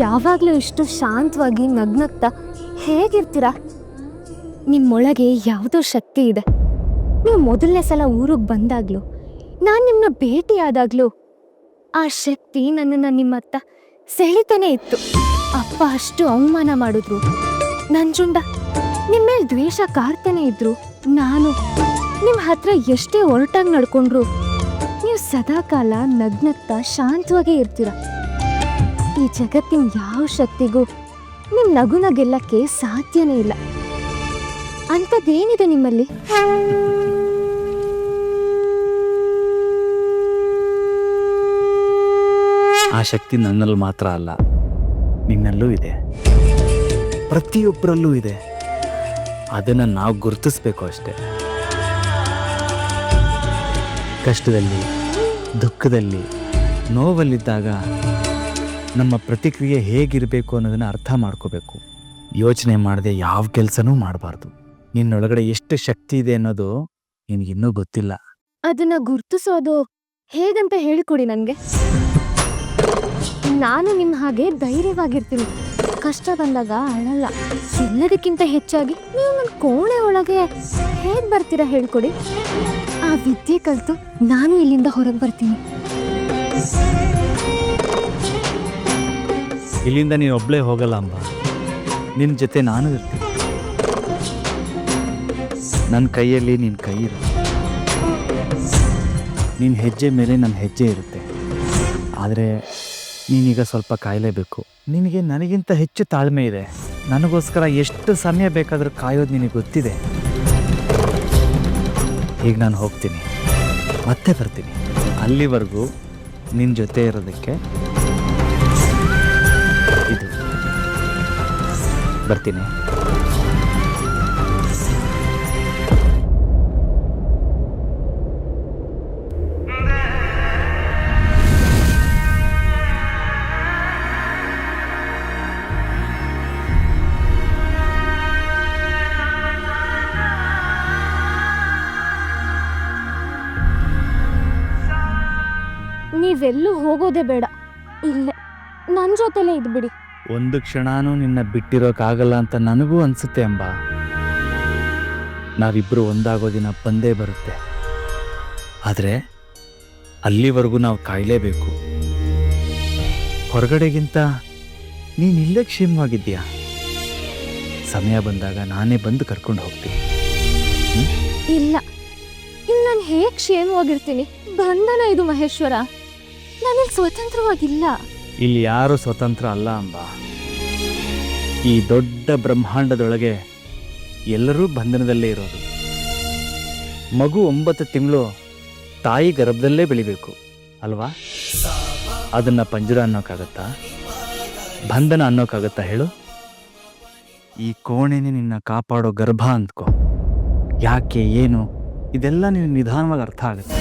ಯಾವಾಗಲೂ ಇಷ್ಟು ಶಾಂತವಾಗಿ ನಗ್ನಗ್ತಾ ಹೇಗಿರ್ತೀರಾ? ನಿಮ್ಮೊಳಗೆ ಯಾವುದೋ ಶಕ್ತಿ ಇದೆ. ನೀವು ಮೊದಲನೇ ಸಲ ಊರಿಗೆ ಬಂದಾಗ್ಲೂ, ನಾನು ನಿಮ್ಮನ್ನ ಭೇಟಿಯಾದಾಗ್ಲೂ ಆ ಶಕ್ತಿ ನನ್ನನ್ನು ನಿಮ್ಮತ್ತ ಸೆಳಿತಾನೆ ಇತ್ತು. ಅಪ್ಪ ಅಷ್ಟು ಅವಮಾನ ಮಾಡಿದ್ರು, ನಂಜುಂಡ ನಿಮ್ಮ ಮೇಲೆ ದ್ವೇಷ ಕಾರ್ತಾನೆ ಇದ್ರು, ನಾನು ನಿಮ್ಮ ಹತ್ರ ಎಷ್ಟೇ ಒರಟಾಗಿ ನಡ್ಕೊಂಡ್ರು ನೀವು ಸದಾಕಾಲ ನಗ್ನಗ್ತಾ ಶಾಂತವಾಗೇ ಇರ್ತೀರ. ಈ ಜಗತ್ತಿನ ಯಾವ ಶಕ್ತಿಗೂ ನಿಮ್ಮ ನಗುನ ಗೆಲ್ಲಕ್ಕೆ ಸಾಧ್ಯನೇ ಇಲ್ಲ. ಅಂಥದ್ದೇನಿದೆ ನಿಮ್ಮಲ್ಲಿ? ಆ ಶಕ್ತಿ ನನ್ನಲ್ಲಿ ಮಾತ್ರ ಅಲ್ಲ, ನಿನ್ನಲ್ಲೂ ಇದೆ, ಪ್ರತಿಯೊಬ್ಬರಲ್ಲೂ ಇದೆ. ಅದನ್ನು ನಾವು ಗುರುತಿಸ್ಬೇಕು ಅಷ್ಟೆ. ಕಷ್ಟದಲ್ಲಿ, ದುಃಖದಲ್ಲಿ, ನೋವಲ್ಲಿದ್ದಾಗ ನಮ್ಮ ಪ್ರತಿಕ್ರಿಯೆ ಹೇಗಿರಬೇಕು ಅನ್ನೋದನ್ನು ಅರ್ಥ ಮಾಡ್ಕೋಬೇಕು. ಯೋಚನೆ ಮಾಡದೆ ಯಾವ ಕೆಲಸನೂ ಮಾಡಬಾರ್ದು. ನಿನ್ನೊಳಗಡೆ ಎಷ್ಟು ಶಕ್ತಿ ಇದೆ ಅನ್ನೋದು ನಿನಗಿನ್ನೂ ಗೊತ್ತಿಲ್ಲ. ಅದನ್ನ ಗುರ್ತಿಸೋದು ಹೇಗಂತ ಹೇಳಿಕೊಡಿ ನನಗೆ. ನಾನು ನಿಮ್ಮ ಹಾಗೆ ಧೈರ್ಯವಾಗಿರ್ತೀನಿ. ಕಷ್ಟ ಬಂದಾಗ ಅಳಲ್ಲ. ಎಲ್ಲದಕ್ಕಿಂತ ಹೆಚ್ಚಾಗಿ ನೀವು ನನ್ನ ಕೋಣೆ ಒಳಗೆ ಹೇಗೆ ಬರ್ತೀರಾ ಹೇಳ್ಕೊಡಿ. ಆ ವಿದ್ಯೆ ಕಲಿತು ನಾನು ಇಲ್ಲಿಂದ ಹೊರಗೆ ಬರ್ತೀನಿ. ಇಲ್ಲಿಂದ ನೀನು ಒಬ್ಬಳೇ ಹೋಗಲ್ಲ ಅಂಬ, ನಿನ್ನ ಜೊತೆ ನಾನು ಇರ್ತೀನಿ. ನನ್ನ ಕೈಯಲ್ಲಿ ನಿನ್ನ ಕೈ ಇರುತ್ತೆ, ನಿನ್ನ ಹೆಜ್ಜೆ ಮೇಲೆ ನನ್ನ ಹೆಜ್ಜೆ ಇರುತ್ತೆ. ಆದರೆ ನೀನೀಗ ಸ್ವಲ್ಪ ಕಾಯಲೇಬೇಕು. ನಿನಗೆ ನನಗಿಂತ ಹೆಚ್ಚು ತಾಳ್ಮೆ ಇದೆ. ನನಗೋಸ್ಕರ ಎಷ್ಟು ಸಮಯ ಬೇಕಾದರೂ ಕಾಯೋದು ನಿನಗೆ ಗೊತ್ತಿದೆ. ಈಗ ನಾನು ಹೋಗ್ತೀನಿ, ಮತ್ತೆ ಬರ್ತೀನಿ. ಅಲ್ಲಿವರೆಗೂ ನಿನ್ನ ಜೊತೆ ಇರೋದಕ್ಕೆ ಇದು ಬರ್ತೀನಿ. ನೀವೆಲ್ಲೂ ಹೋಗೋದೇ ಬೇಡ, ಇಲ್ಲೇ ನನ್ನ ಜೊತೆಲೇ ಇದ್ಬಿಡಿ. ಒಂದು ಕ್ಷಣನೂ ನಿನ್ನ ಬಿಟ್ಟಿರೋಕ್ಕಾಗಲ್ಲ ಅಂತ ನನಗೂ ಅನಿಸುತ್ತೆ ಅಂಬ. ನಾವಿಬ್ಬರು ಒಂದಾಗೋ ದಿನ ಬಂದೇ ಬರುತ್ತೆ. ಆದರೆ ಅಲ್ಲಿವರೆಗೂ ನಾವು ಕಾಯಲೇಬೇಕು. ಹೊರಗಡೆಗಿಂತ ನೀನು ಇಲ್ಲೇ ಕ್ಷೇಮವಾಗಿದ್ದೀಯಾ. ಸಮಯ ಬಂದಾಗ ನಾನೇ ಬಂದು ಕರ್ಕೊಂಡು ಹೋಗ್ತೀನಿ. ಇಲ್ಲ, ಇಲ್ಲಿ ನಾನು ಹೇಗೆ ಕ್ಷೇಮವಾಗಿರ್ತೀನಿ? ಬಂಧನ ಇದು ಮಹೇಶ್ವರ. ನಾನಿಲ್ಲಿ ಸ್ವತಂತ್ರವಾಗಿಲ್ಲ. ಇಲ್ಲಿ ಯಾರೂ ಸ್ವತಂತ್ರ ಅಲ್ಲ ಅಂಬ. ಈ ದೊಡ್ಡ ಬ್ರಹ್ಮಾಂಡದೊಳಗೆ ಎಲ್ಲರೂ ಬಂಧನದಲ್ಲೇ ಇರೋದು. ಮಗು 9 ತಿಂಗಳು ತಾಯಿ ಗರ್ಭದಲ್ಲೇ ಬೆಳಿಬೇಕು ಅಲ್ವಾ? ಅದನ್ನು ಪಂಜರ ಅನ್ನೋಕ್ಕಾಗತ್ತಾ? ಬಂಧನ ಅನ್ನೋಕ್ಕಾಗತ್ತಾ ಹೇಳು? ಈ ಕೋಣೆನೇ ನಿನ್ನ ಕಾಪಾಡೋ ಗರ್ಭ ಅಂದ್ಕೋ. ಯಾಕೆ, ಏನು, ಇದೆಲ್ಲ ನೀನು ನಿಧಾನವಾಗಿ ಅರ್ಥ ಆಗುತ್ತೆ.